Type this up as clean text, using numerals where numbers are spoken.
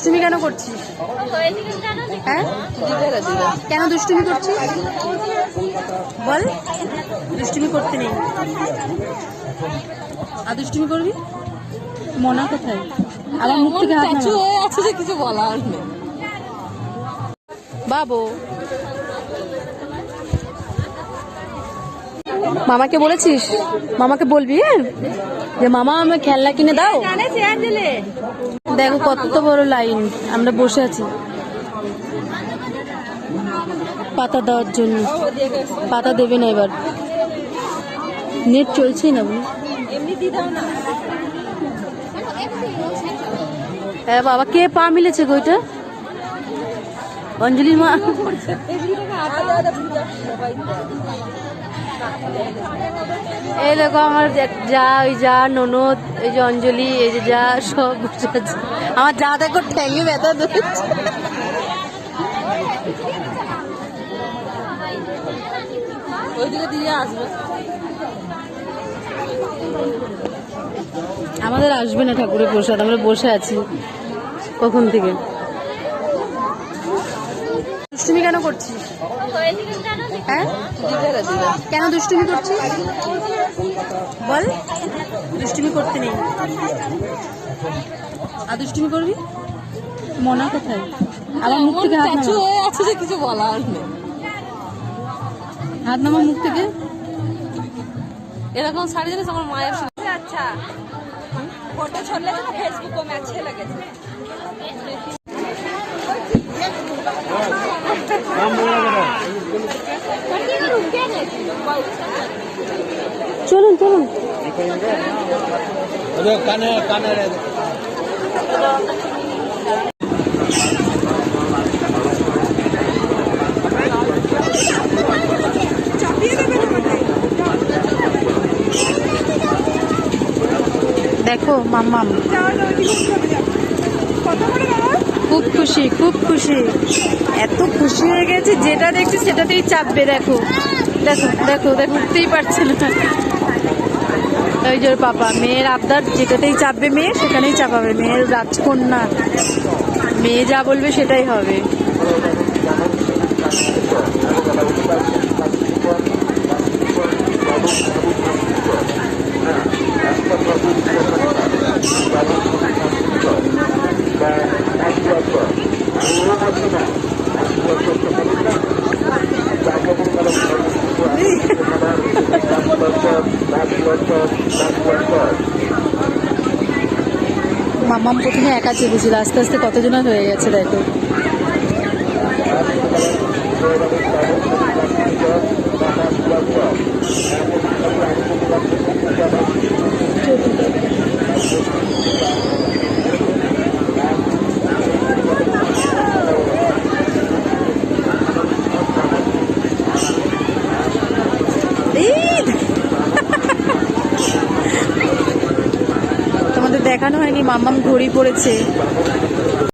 দুষ্টুমি কেন করছিস? হ্যাঁ, কেন দুষ্টুমি করছিস বল। দুষ্টুমি করতে নেই, আর দুষ্টুমি করবি? মনা কোথায়? আমার মুখ থেকে হাত নামা। আছে যে কিছু বলার নেই। বাবু, মামাকে বলেছিস? মামাকে বলবি হ্যাঁ যে মামা আমি খেলনা কিনে দাও। দেখো কত বড় লাইন, আমরা বসে আছি পাতা দেওয়ার জন্য। পাতা দেবে না এবার, নেট চলছেই না বলে। হ্যাঁ বাবা, কে পা মিলেছে গো? ওইটা অঞ্জলির মা। এই দেখো আমার যা, ওই যা ননদ, এই যে অঞ্জলি, এই যে যা, সব বসে আছে। আমার যা দেখো ঠ্যাঙে ব্যথা ধরছে। ওইদিকে দিয়ে আসবে। আমাদের আসবে না ঠাকুরের প্রসাদ, আমরা বসে আছি কখন থেকে। দুষ্টুমি কেন করছিস? হ্যাঁ, কেন দুষ্টুমি করছিস বল। দুষ্টুমি করতে নেই, আর দুষ্টুমি করবি? মনা কোথায়? আমার মুখ থেকে হাত নামা। আছে যে কিছু বলার নেই। হাত নামা মুখ থেকে। এরকম শাড়ি জানিস আমার মায়ের। अच्छा फोटो छोड़ लेते ना फेसबुक में अच्छे लगे थे। চলুন চলুন। কানে কানে দেখো মাম্মাম খুব খুশি, খুব খুশি, এত খুশি হয়ে গেছে যেটা দেখছি সেটাতেই চাপবে। দেখো দেখো দেখো দেখো, উঠতেই পারছে না। ওই যে ওর পাপা, মেয়ের আবদার যেটাতেই চাপবে মেয়ে, সেখানেই চাপাবে। মেয়ের রাজকন্যা, মেয়ে যা বলবে সেটাই হবে। মাম্মাম প্রথমে একা চেপেছিল, আস্তে আস্তে কতজনা হয়ে গেছে দেখো। তোমাদের দেখানো হয়নি, মাম্মাম ঘড়ি পড়েছে।